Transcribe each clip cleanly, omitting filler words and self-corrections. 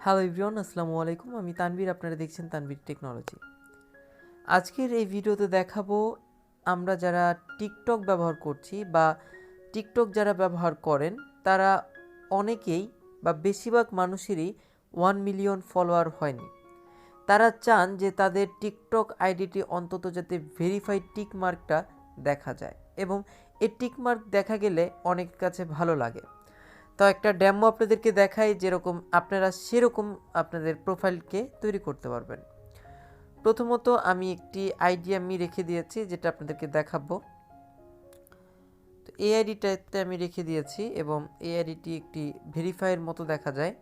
Hello everyone, আসসালামু আলাইকুম। আমি তানভীর, আপনারা দেখছেন তানভীর টেকনোলজি। আজকের এই ভিডিওতে দেখাবো আমরা যারা টিকটক ব্যবহার করছি বা টিকটক যারা ব্যবহার করেন তারা অনেকেই বা বেশিরভাগ মানুষেরই 1 মিলিয়ন ফলোয়ার হয়নি। তারা চান যে তাদের টিকটক আইডিটি অন্তত যাতে ভেরিফাইড টিক মার্কটা দেখা যায় এবং এই টিক মার্ক দেখা গেলে অনেকের কাছে ভালো লাগে। তো একটা ডেমো আপনাদেরকে দেখাই, যেরকম আপনারা সেরকম আপনাদের প্রোফাইলকে তৈরি করতে পারবেন। প্রথমত আমি একটি আইডি রেখে দিয়েছি, যেটা আপনাদেরকে দেখাবো। তো এই আইডিটাতে আমি রেখে দিয়েছি এবং এই আইডিটি একটি ভেরিফাইয়ের মতো দেখা যায়।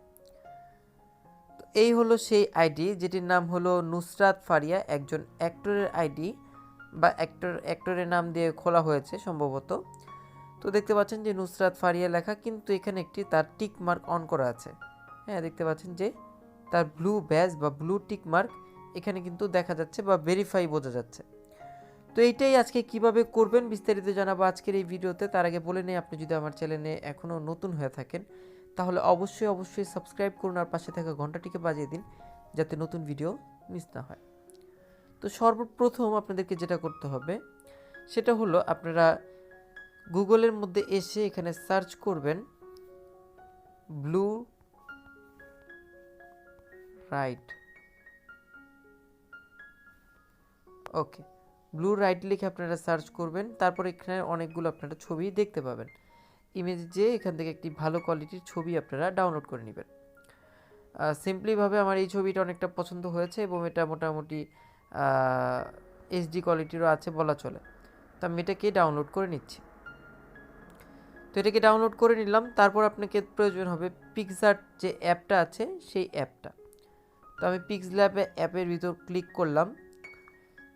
তো এই হলো সেই আইডি, যেটির নাম হলো নুসরাত ফারিয়া, একজন অ্যাক্টরের আইডি বা অ্যাক্টরের নাম দিয়ে খোলা হয়েছে সম্ভবত। তো দেখতে পাচ্ছেন যে নুসরাত ফারিয়া লেখা, কিন্তু এখানে একটি তার টিক মার্ক অন করা আছে। হ্যাঁ, দেখতে পাচ্ছেন যে তার ব্লু ব্যাজ বা ব্লু টিক মার্ক এখানে কিন্তু দেখা যাচ্ছে বা ভেরিফাই বোঝা যাচ্ছে। তো এইটাই আজকে কিভাবে করবেন বিস্তারিত জানাবো আজকের এই ভিডিওতে। তার আগে বলে নেই, আপনি যদি আমার চ্যানেলে এখনও নতুন হয়ে থাকেন তাহলে অবশ্যই সাবস্ক্রাইব করুন আর পাশে থাকা ঘন্টাটিকে বাজিয়ে দিন, যাতে নতুন ভিডিও মিস না হয়। তো সর্বপ্রথম আপনাদেরকে যেটা করতে হবে সেটা হলো আপনারা গুগলের মধ্যে এসে এখানে সার্চ করবেন ব্লু রাইট। ওকে, ব্লু রাইট লিখে আপনারা সার্চ করবেন। তারপর এখানে অনেকগুলো আপনারা ছবি দেখতে পাবেন। ইমেজ যে এখান থেকে একটি ভালো কোয়ালিটির ছবি আপনারা ডাউনলোড করে নেবেন। সিম্পলিভাবে আমার এই ছবিটা অনেকটা পছন্দ হয়েছে এবং এটা মোটামুটি এইচডি কোয়ালিটিরও আছে বলা চলে। তো আমি এটাকে ডাউনলোড করে নিচ্ছি। তো এটাকে ডাউনলোড করে নিলাম। তারপর আপনাকে প্রয়োজন হবে পিক্সআর্ট যে অ্যাপটা আছে সেই অ্যাপটা। তো আমি পিক্সল্যাব অ্যাপের ভিতর ক্লিক করলাম।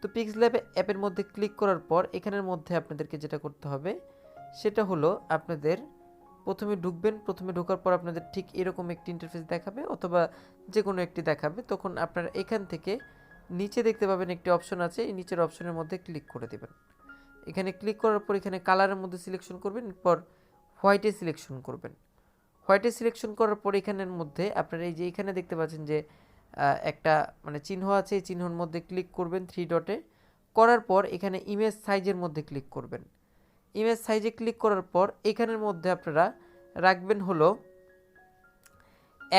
তো পিক্সল্যাব অ্যাপের মধ্যে ক্লিক করার পর এখানের মধ্যে আপনাদেরকে যেটা করতে হবে সেটা হলো আপনাদের প্রথমে ঢুকবেন। প্রথমে ঢোকার পর আপনাদের ঠিক এরকম একটি ইন্টারফেস দেখাবে অথবা যে কোনো একটি দেখাবে। তখন আপনারা এখান থেকে নিচে দেখতে পাবেন একটি অপশন আছে, এই নিচের অপশনের মধ্যে ক্লিক করে দেবেন। এখানে ক্লিক করার পর এখানে কালারের মধ্যে সিলেকশন করবেন, এরপর হোয়াইটে সিলেকশন করবেন। হোয়াইটে সিলেকশন করার পর এখানের মধ্যে আপনারা এই যে এখানে দেখতে পাচ্ছেন যে একটা মানে চিহ্ন আছে, এই চিহ্নের মধ্যে ক্লিক করবেন 3 ডটে। করার পর এখানে ইমেজ সাইজের মধ্যে ক্লিক করবেন। ইমেজ সাইজে ক্লিক করার পর এখানের মধ্যে আপনারা রাখবেন হলো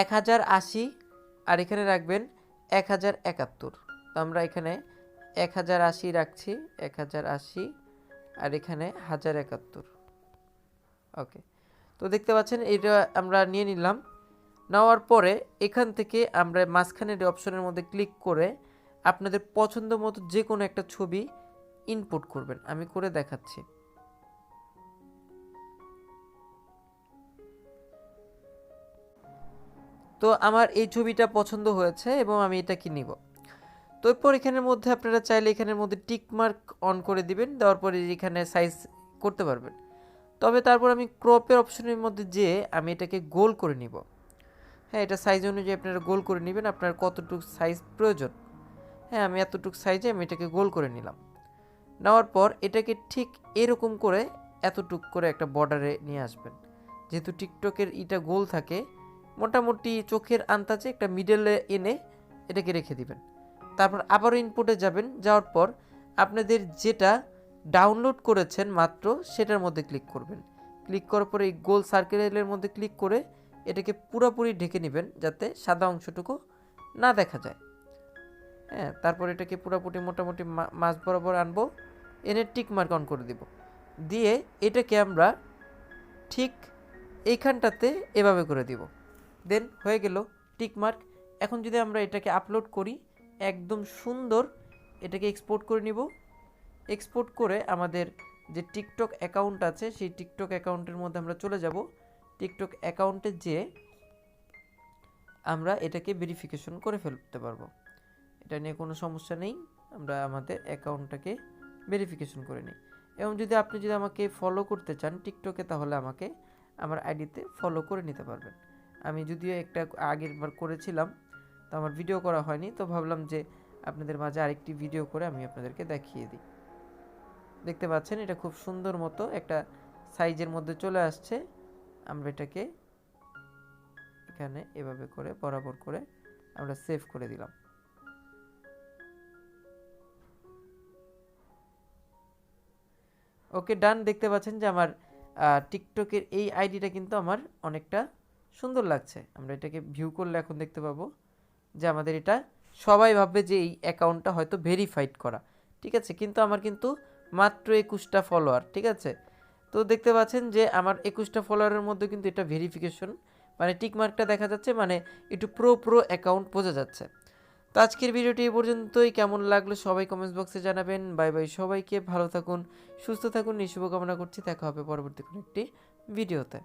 1080 আর এখানে রাখবেন 1071। তো আমরা এখানে 1080 রাখছি, 1080 আর এখানে 1071। ওকে, তো দেখতে পাচ্ছেন এটা আমরা নিয়ে নিলাম। নেওয়ার পরে এখান থেকে আমরা মাঝখানের অপশনের মধ্যে ক্লিক করে আপনাদের পছন্দ মতো যে কোনো একটা ছবি ইনপুট করবেন। আমি করে দেখাচ্ছি। তো আমার এই ছবিটা পছন্দ হয়েছে এবং আমি এটাকে নিব। তো এরপর এখানের মধ্যে আপনারা চাইলে এখানের মধ্যে টিক মার্ক অন করে দিবেন, দেওয়ার পরে এখানে সাইজ করতে পারবেন। তবে তারপর আমি ক্রপের অপশনের মধ্যে যেয়ে আমি এটাকে গোল করে নিব। হ্যাঁ, এটা সাইজ অনুযায়ী আপনারা গোল করে নেবেন, আপনার কতটুকু সাইজ প্রয়োজন। হ্যাঁ, আমি এতটুকু সাইজে আমি এটাকে গোল করে নিলাম। নেওয়ার পর এটাকে ঠিক এরকম করে এতটুক করে একটা বর্ডারে নিয়ে আসবেন। যেহেতু টিকটকের ইটা গোল থাকে, মোটামুটি চোখের আন্দাজে একটা মিডলে এনে এটাকে রেখে দিবেন। তারপর আবারও ইনপুটে যাবেন, যাওয়ার পর আপনাদের যেটা ডাউনলোড করেছেন মাত্র সেটার মধ্যে ক্লিক করবেন। ক্লিক করার পরে এই গোল সার্কেলের মধ্যে ক্লিক করে এটাকে পুরোপুরি ঢেকে নেবেন যাতে সাদা অংশটুকু না দেখা যায়। হ্যাঁ, তারপর এটাকে পুরোপুরি মোটামুটি মাঝ বরাবর আনবো, এনে টিক মার্ক অন করে দিব। দিয়ে এটাকে আমরা ঠিক এইখানটাতে এভাবে করে দিব। দেন হয়ে গেল টিক মার্ক। এখন যদি আমরা এটাকে আপলোড করি, একদম সুন্দর এটাকে এক্সপোর্ট করে নিব। এক্সপোর্ট করে আমাদের যে টিকটক অ্যাকাউন্ট আছে সেই টিকটক অ্যাকাউন্টের মধ্যে আমরা চলে যাব। টিকটক অ্যাকাউন্টে যেয়ে আমরা এটাকে ভেরিফিকেশন করে ফেলতে পারবো। এটা নিয়ে কোনো সমস্যা নেই, আমরা আমাদের অ্যাকাউন্টটাকে ভেরিফিকেশন করে নিই। এবং আপনি যদি আমাকে ফলো করতে চান টিকটকে, তাহলে আমাকে আমার আইডিতে ফলো করে নিতে পারবেন। আমি যদিও একটা আগের বার করেছিলাম, তো আমার ভিডিও করা হয়নি, তো ভাবলাম যে আপনাদের মাঝে আরেকটি ভিডিও করে আমি আপনাদেরকে দেখিয়ে দিই। দেখতে পাচ্ছেন এটা খুব সুন্দর মতো একটা সাইজের মধ্যে চলে আসছে। আমরা এটাকে এখানে এভাবে করে বরাবর করে আমরা সেভ করে দিলাম। ওকে, ডান। দেখতে পাচ্ছেন যে আমার টিকটকের এই আইডিটা কিন্তু আমার অনেকটা সুন্দর লাগছে। আমরা এটাকে ভিউ করলে এখন দেখতে পাবো যে আমাদের এটা সবাই ভাববে যে এই অ্যাকাউন্টটা হয়তো ভেরিফাইড করা, ঠিক আছে, কিন্তু আমার কিন্তু মাত্র 21টা ফলোয়ার, ঠিক আছে। তো দেখতে পাচ্ছেন যে আমার 21টা ফলোয়ারের মধ্যে কিন্তু এটা ভেরিফিকেশন মানে টিকমার্কটা দেখা যাচ্ছে, মানে একটু প্রো অ্যাকাউন্ট বোঝা যাচ্ছে। তো আজকের ভিডিওটি এই পর্যন্তই। কেমন লাগলো সবাই কমেন্টস বক্সে জানাবেন। বাই বাই সবাইকে, ভালো থাকুন, সুস্থ থাকুন, এই শুভকামনা করছি। দেখা হবে পরবর্তী কোনো একটি ভিডিওতে।